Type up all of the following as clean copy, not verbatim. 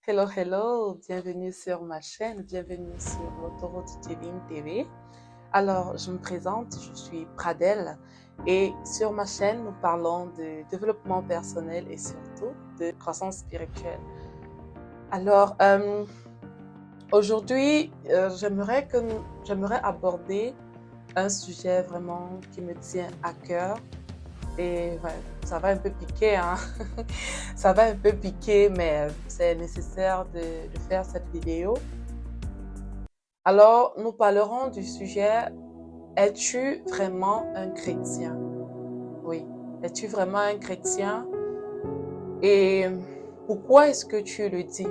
Hello, hello, bienvenue sur ma chaîne, bienvenue sur l'autoroute Divine TV. Alors, je me présente, je suis Pradel et sur ma chaîne, nous parlons de développement personnel et surtout de croissance spirituelle. Alors, aujourd'hui, j'aimerais aborder un sujet vraiment qui me tient à cœur. Et ouais, ça va un peu piquer, hein. Ça va un peu piquer, mais c'est nécessaire de faire cette vidéo. Alors, nous parlerons du sujet, es-tu vraiment un chrétien? Oui, es-tu vraiment un chrétien? Et pourquoi est-ce que tu le dis?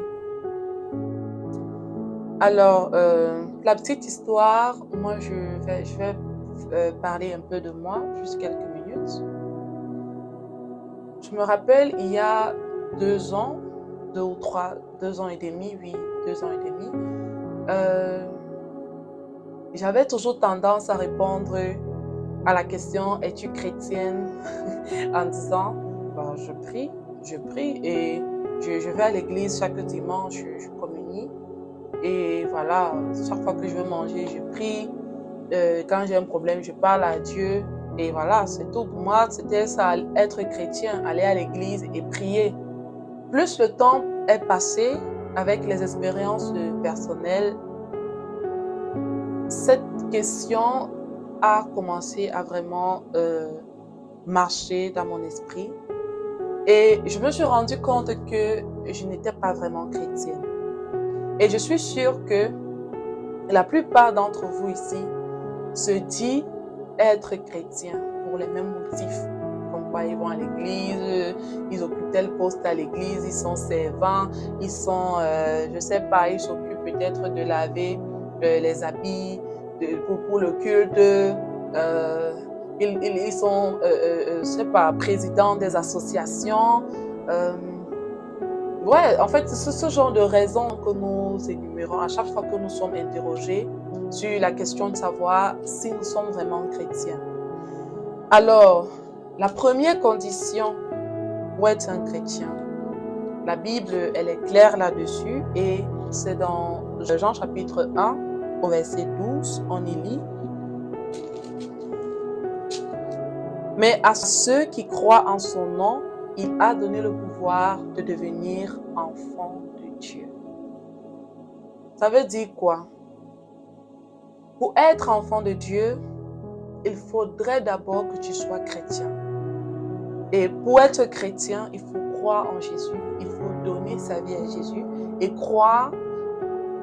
Alors, la petite histoire, moi je vais parler un peu de moi, juste quelques minutes. Je me rappelle, il y a 2 ans, 2 ans et demi, oui, 2 ans et demi, j'avais toujours tendance à répondre à la question es-tu chrétienne en disant bon, je prie et je vais à l'église chaque dimanche, je communie et voilà, chaque fois que je veux manger, je prie. Quand j'ai un problème, je parle à Dieu et voilà, c'est tout. Pour moi, c'était ça, être chrétien, aller à l'église et prier. Plus le temps est passé avec les expériences personnelles, cette question a commencé à vraiment marcher dans mon esprit et je me suis rendu compte que je n'étais pas vraiment chrétienne. Et je suis sûre que la plupart d'entre vous ici se disent être chrétiens pour les mêmes motifs. Comme quoi ils vont à l'église, ils occupent tel poste à l'église, ils sont servants, ils sont, je sais pas, ils s'occupent peut-être de laver les habits pour le culte. Ils sont, je sais pas, présidents des associations. Euh, ouais, en fait, c'est ce genre de raisons que nous énumérons à chaque fois que nous sommes interrogés sur la question de savoir si nous sommes vraiment chrétiens. Alors, la première condition pour être un chrétien, la Bible, elle est claire là-dessus et c'est dans Jean chapitre 1 au verset 12, on y lit. Mais à ceux qui croient en son nom, il a donné le pouvoir de devenir enfants de Dieu. Ça veut dire quoi? Pour être enfant de Dieu, il faudrait d'abord que tu sois chrétien. Et pour être chrétien, il faut croire en Jésus, il faut donner sa vie à Jésus et croire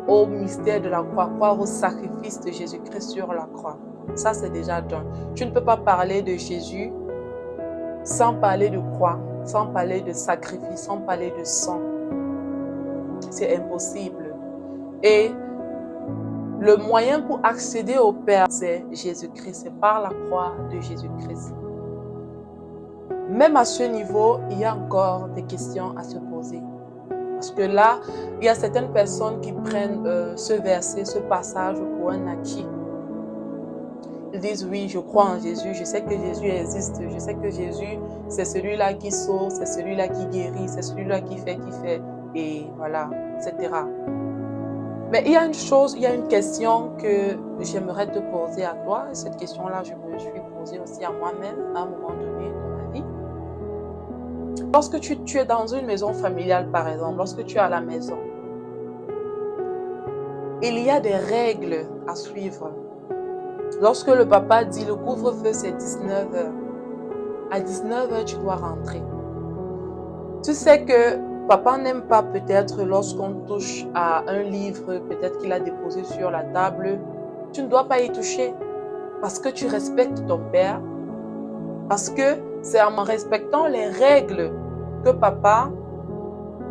au mystère de la croix, croire au sacrifice de Jésus-Christ sur la croix. Ça, c'est déjà d'un. Tu ne peux pas parler de Jésus sans parler de croix, sans parler de sacrifice, sans parler de sang. C'est impossible. Et le moyen pour accéder au Père, c'est Jésus-Christ, c'est par la croix de Jésus-Christ. Même à ce niveau, il y a encore des questions à se poser. Parce que là, il y a certaines personnes qui prennent ce verset, ce passage pour un acquis. Ils disent oui, je crois en Jésus, je sais que Jésus existe, je sais que Jésus, c'est celui-là qui sauve, c'est celui-là qui guérit, c'est celui-là qui fait, et voilà, etc. Mais il y a une chose, il y a une question que j'aimerais te poser à toi. Et cette question-là, je me suis posée aussi à moi-même à un moment donné de ma vie. Lorsque tu es dans une maison familiale, par exemple, lorsque tu es à la maison, il y a des règles à suivre. Lorsque le papa dit le couvre-feu, c'est 19h. À 19h, tu dois rentrer. Tu sais que papa n'aime pas peut-être lorsqu'on touche à un livre, peut-être qu'il a déposé sur la table. Tu ne dois pas y toucher parce que tu respectes ton père. Parce que c'est en respectant les règles que papa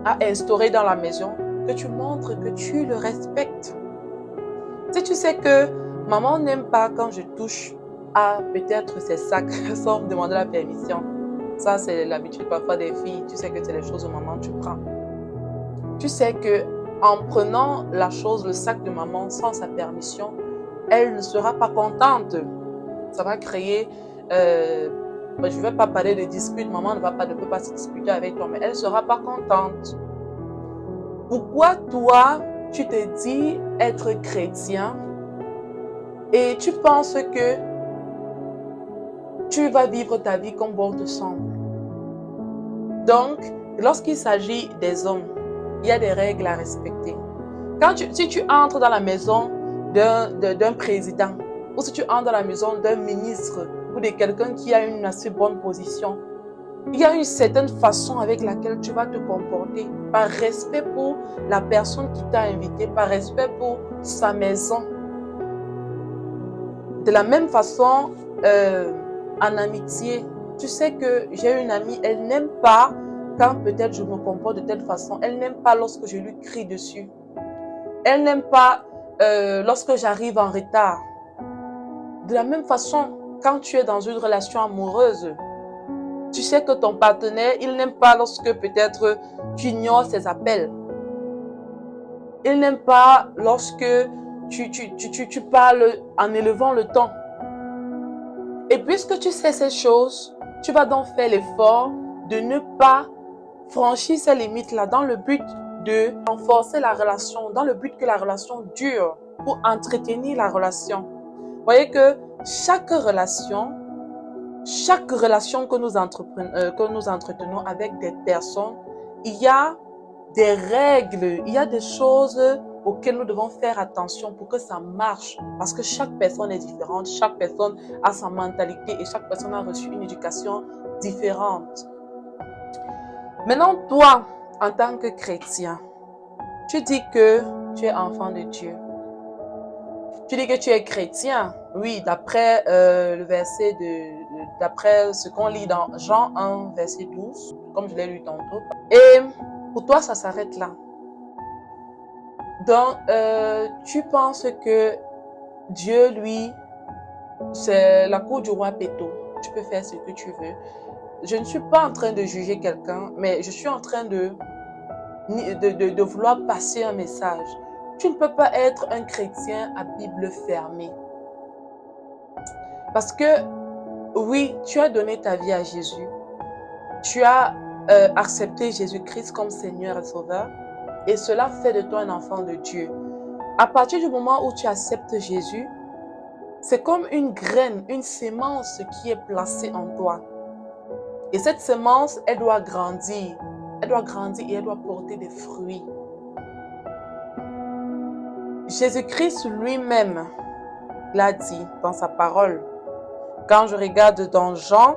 a instaurées dans la maison que tu montres que tu le respectes. Si tu sais que maman n'aime pas quand je touche à peut-être ses sacs sans me demander la permission. Ça, c'est l'habitude parfois des filles. Tu sais que c'est les choses de maman, tu prends. Tu sais que en prenant la chose, le sac de maman sans sa permission, elle ne sera pas contente. Ça va créer, je ne vais pas parler de dispute, maman ne peut pas se disputer avec toi, mais elle ne sera pas contente. Pourquoi toi, tu te dis être chrétien et tu penses que tu vas vivre ta vie comme bon te semble? Donc, lorsqu'il s'agit des hommes, il y a des règles à respecter. Si tu entres dans la maison d'un président, ou si tu entres dans la maison d'un ministre ou de quelqu'un qui a une assez bonne position, il y a une certaine façon avec laquelle tu vas te comporter, par respect pour la personne qui t'a invité, par respect pour sa maison. De la même façon, en amitié, tu sais que j'ai une amie, elle n'aime pas quand peut-être je me comporte de telle façon, elle n'aime pas lorsque je lui crie dessus. Elle n'aime pas lorsque j'arrive en retard. De la même façon, quand tu es dans une relation amoureuse, tu sais que ton partenaire, il n'aime pas lorsque peut-être tu ignores ses appels. Il n'aime pas lorsque tu parles en élevant le ton. Et puisque tu sais ces choses, tu vas donc faire l'effort de ne pas franchir ces limites-là dans le but de renforcer la relation, dans le but que la relation dure, pour entretenir la relation. Vous voyez que chaque relation que nous entretenons avec des personnes, il y a des règles, il y a des choses auxquelles nous devons faire attention pour que ça marche. Parce que chaque personne est différente, chaque personne a sa mentalité et chaque personne a reçu une éducation différente. Maintenant, toi, en tant que chrétien, tu dis que tu es enfant de Dieu. Tu dis que tu es chrétien, oui, d'après d'après ce qu'on lit dans Jean 1, verset 12, comme je l'ai lu tantôt. Et pour toi, ça s'arrête là. Donc, tu penses que Dieu, lui, c'est la cour du roi Péto. Tu peux faire ce que tu veux. Je ne suis pas en train de juger quelqu'un, mais je suis en train de vouloir passer un message. Tu ne peux pas être un chrétien à Bible fermée. Parce que, oui, tu as donné ta vie à Jésus. Tu as accepté Jésus-Christ comme Seigneur et Sauveur. Et cela fait de toi un enfant de Dieu. À partir du moment où tu acceptes Jésus, c'est comme une graine, une sémence qui est placée en toi. Et cette sémence, elle doit grandir. Elle doit grandir et elle doit porter des fruits. Jésus-Christ lui-même l'a dit dans sa parole. Quand je regarde dans Jean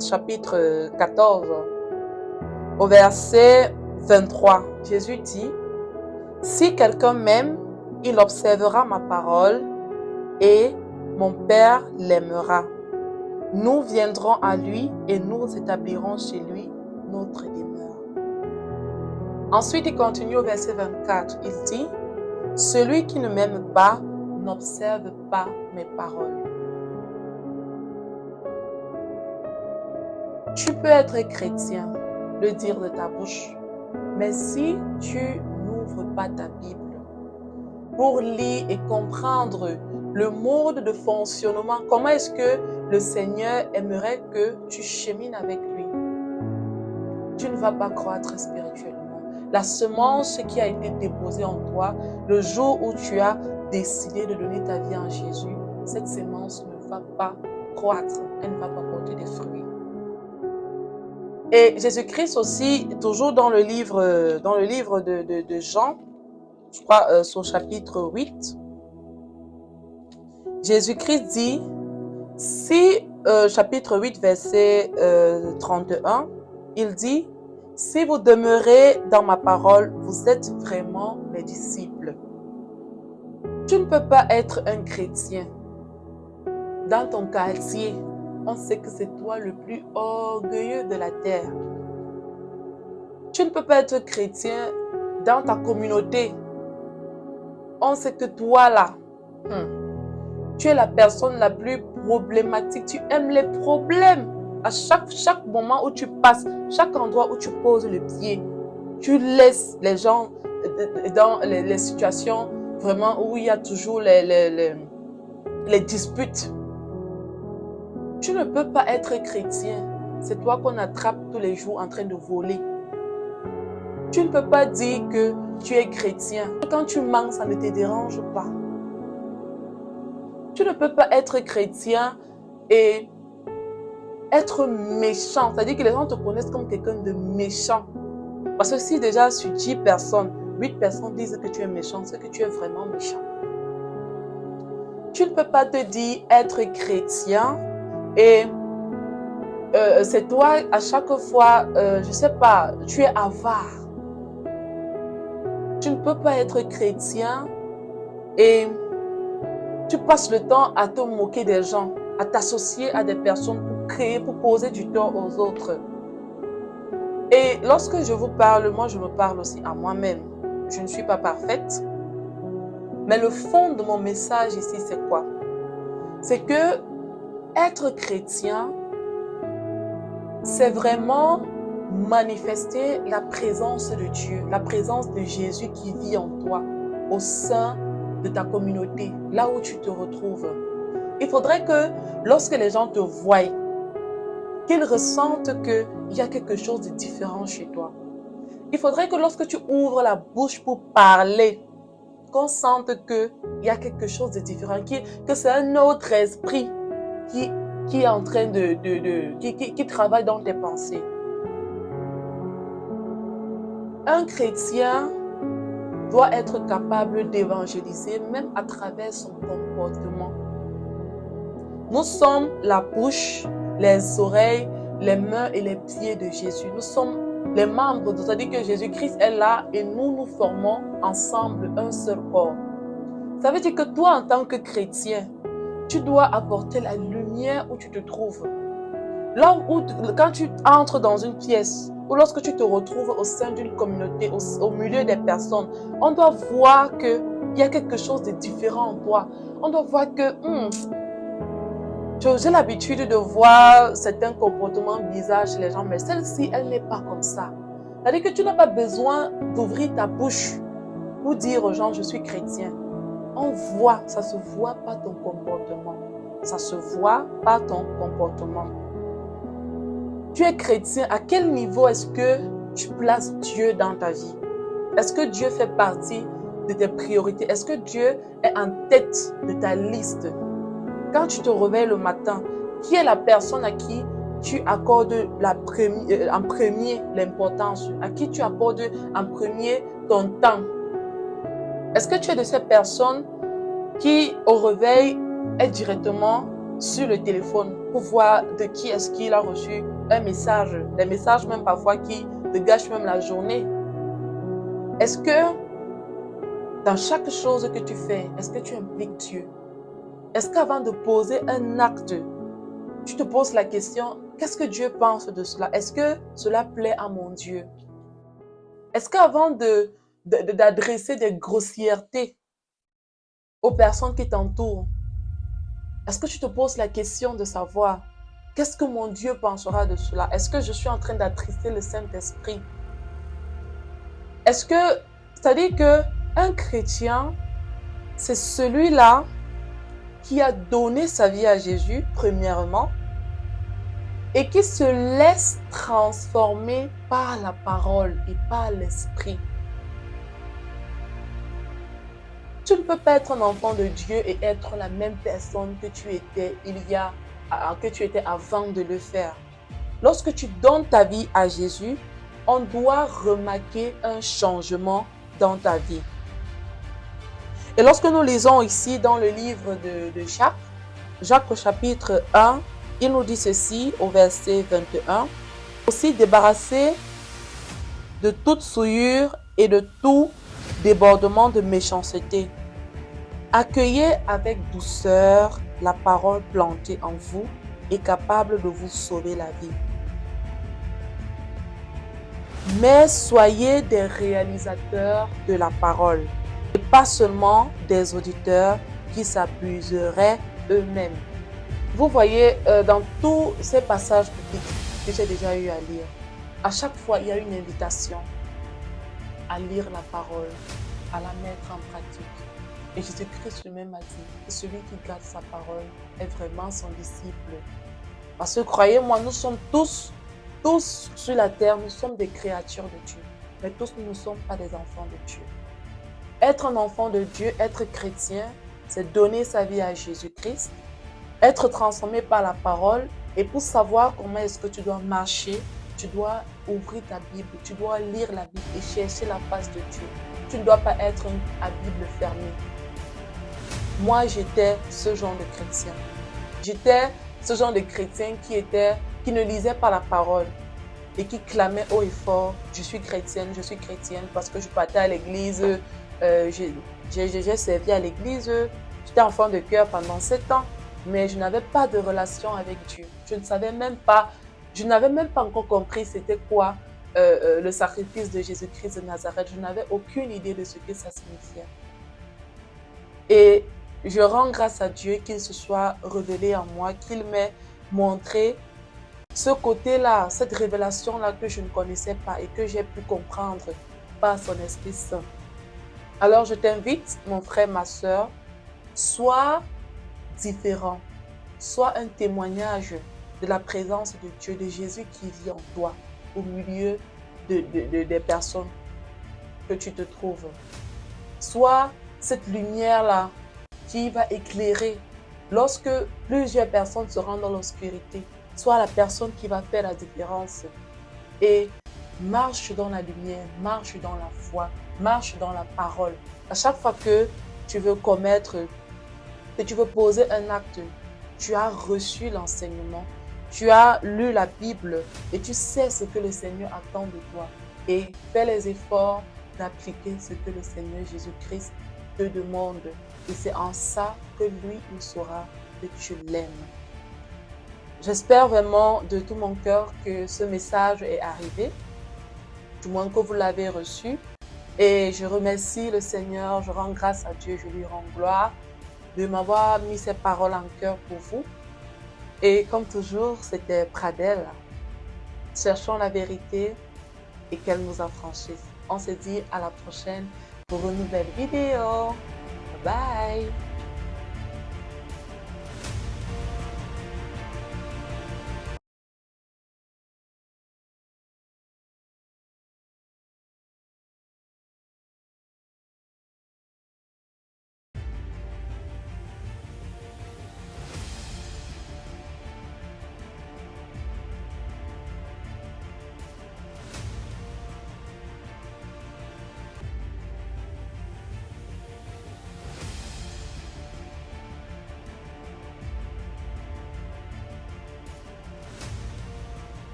chapitre 14, au verset 23, Jésus dit, « Si quelqu'un m'aime, il observera ma parole et mon Père l'aimera. Nous viendrons à lui et nous établirons chez lui notre demeure. » Ensuite, il continue au verset 24. Il dit, « Celui qui ne m'aime pas n'observe pas mes paroles. » Tu peux être chrétien, le dire de ta bouche, mais si tu n'ouvres pas ta Bible pour lire et comprendre le mode de fonctionnement, comment est-ce que le Seigneur aimerait que tu chemines avec lui, tu ne vas pas croître spirituellement. La semence qui a été déposée en toi, le jour où tu as décidé de donner ta vie en Jésus, cette semence ne va pas croître, elle ne va pas porter des fruits. Et Jésus-Christ aussi, toujours dans le livre de Jean, je crois son chapitre 8, Jésus-Christ dit, chapitre 8, verset 31, il dit, « Si vous demeurez dans ma parole, vous êtes vraiment mes disciples. » Tu ne peux pas être un chrétien. Dans ton quartier, on sait que c'est toi le plus orgueilleux de la terre. Tu ne peux pas être chrétien dans ta communauté. On sait que toi là, tu es la personne la plus problématique. Tu aimes les problèmes. À chaque moment où tu passes, chaque endroit où tu poses le pied, tu laisses les gens dans les situations vraiment où il y a toujours les disputes. Tu ne peux pas être chrétien. C'est toi qu'on attrape tous les jours en train de voler. Tu ne peux pas dire que tu es chrétien. Quand tu manques, ça ne te dérange pas. Tu ne peux pas être chrétien et être méchant. C'est-à-dire que les gens te connaissent comme quelqu'un de méchant. Parce que si déjà sur 10 personnes, 8 personnes disent que tu es méchant, c'est que tu es vraiment méchant. Tu ne peux pas te dire être chrétien et c'est toi à chaque fois, je ne sais pas, tu es avare. Tu ne peux pas être chrétien et tu passes le temps à te moquer des gens, à t'associer à des personnes pour causer du tort aux autres. Et lorsque je vous parle, moi je me parle aussi à moi-même. Je ne suis pas parfaite. Mais le fond de mon message ici, c'est quoi? C'est que être chrétien, c'est vraiment manifester la présence de Dieu, la présence de Jésus qui vit en toi, au sein de ta communauté, là où tu te retrouves. Il faudrait que lorsque les gens te voient, qu'ils ressentent qu'il y a quelque chose de différent chez toi. Il faudrait que lorsque tu ouvres la bouche pour parler, qu'on sente qu'il y a quelque chose de différent, que c'est un autre esprit qui est en train qui travaille dans tes pensées. Un chrétien doit être capable d'évangéliser même à travers son comportement. Nous sommes la bouche, les oreilles, les mains et les pieds de Jésus. Nous sommes les membres, c'est-à-dire que Jésus-Christ est là et nous formons ensemble un seul corps. Ça veut dire que toi, en tant que chrétien, tu dois apporter la lumière où tu te trouves. Là où, quand tu entres dans une pièce, ou lorsque tu te retrouves au sein d'une communauté, au milieu des personnes, on doit voir qu'il y a quelque chose de différent en toi. On doit voir que j'ai l'habitude de voir certains comportements bizarres chez les gens, mais celle-ci, elle n'est pas comme ça. C'est-à-dire que tu n'as pas besoin d'ouvrir ta bouche pour dire aux gens, je suis chrétien. On voit, ça se voit par ton comportement. Ça se voit par ton comportement. Tu es chrétien, à quel niveau est-ce que tu places Dieu dans ta vie? Est-ce que Dieu fait partie de tes priorités? Est-ce que Dieu est en tête de ta liste? Quand tu te réveilles le matin, qui est la personne à qui tu accordes en premier l'importance? À qui tu accordes en premier ton temps? Est-ce que tu es de ces personnes qui, au réveil, est directement sur le téléphone pour voir de qui est-ce qu'il a reçu un message, des messages même parfois qui te gâchent même la journée? Est-ce que dans chaque chose que tu fais, est-ce que tu impliques Dieu? Est-ce qu'avant de poser un acte, tu te poses la question, qu'est-ce que Dieu pense de cela? Est-ce que cela plaît à mon Dieu? Est-ce qu'avant d'adresser des grossièretés aux personnes qui t'entourent, est-ce que tu te poses la question de savoir, qu'est-ce que mon Dieu pensera de cela? Est-ce que je suis en train d'attrister le Saint-Esprit? Est-ce que, c'est-à-dire qu'un chrétien, c'est celui-là qui a donné sa vie à Jésus, premièrement, et qui se laisse transformer par la parole et par l'esprit. Tu ne peux pas être un enfant de Dieu et être la même personne que tu étais avant de le faire. Lorsque tu donnes ta vie à Jésus, on doit remarquer un changement dans ta vie. Et lorsque nous lisons ici dans le livre de Jacques au chapitre 1, il nous dit ceci au verset 21. Aussi débarrassez de toute souillure et de tout débordement de méchanceté. Accueillez avec douceur la parole plantée en vous et capable de vous sauver la vie. Mais soyez des réalisateurs de la parole et pas seulement des auditeurs qui s'abuseraient eux-mêmes. Vous voyez, dans tous ces passages bibliques que j'ai déjà eu à lire, à chaque fois, il y a une invitation à lire la parole, à la mettre en pratique. Et Jésus-Christ lui-même a dit que celui qui garde sa parole est vraiment son disciple. Parce que croyez-moi, nous sommes tous sur la terre, nous sommes des créatures de Dieu. mais tous nous ne sommes pas des enfants de Dieu. Être un enfant de Dieu, être chrétien, c'est donner sa vie à Jésus-Christ, être transformé par la parole. Et pour savoir comment est-ce que tu dois marcher, tu dois ouvrir ta Bible, tu dois lire la Bible et chercher la face de Dieu. Tu ne dois pas être à Bible fermée. Moi, j'étais ce genre de chrétien. J'étais ce genre de chrétien qui ne lisait pas la parole et qui clamait haut et fort, je suis chrétienne parce que je partais à l'église, j'ai servi à l'église, j'étais enfant de cœur pendant 7 ans, mais je n'avais pas de relation avec Dieu. Je n'avais même pas encore compris c'était quoi le sacrifice de Jésus-Christ de Nazareth. Je n'avais aucune idée de ce que ça signifiait. Et je rends grâce à Dieu qu'il se soit révélé en moi, qu'il m'ait montré ce côté-là, cette révélation-là que je ne connaissais pas et que j'ai pu comprendre par son Esprit Saint. Alors je t'invite, mon frère, ma soeur, sois différent, sois un témoignage de la présence de Dieu, de Jésus qui vit en toi, au milieu des personnes que tu te trouves. Sois cette lumière-là qui va éclairer lorsque plusieurs personnes seront dans l'obscurité. Sois la personne qui va faire la différence. Et marche dans la lumière, marche dans la foi, marche dans la parole. À chaque fois que tu veux que tu veux poser un acte, tu as reçu l'enseignement, tu as lu la Bible et tu sais ce que le Seigneur attend de toi. Et fais les efforts d'appliquer ce que le Seigneur Jésus-Christ te demande. Et c'est en ça que lui, il saura que tu l'aimes. J'espère vraiment de tout mon cœur que ce message est arrivé, du moins que vous l'avez reçu. Et je remercie le Seigneur, je rends grâce à Dieu, je lui rends gloire de m'avoir mis ces paroles en cœur pour vous. Et comme toujours, c'était Pradelle. Cherchons la vérité et qu'elle nous affranchisse. On se dit à la prochaine pour une nouvelle vidéo. Bye!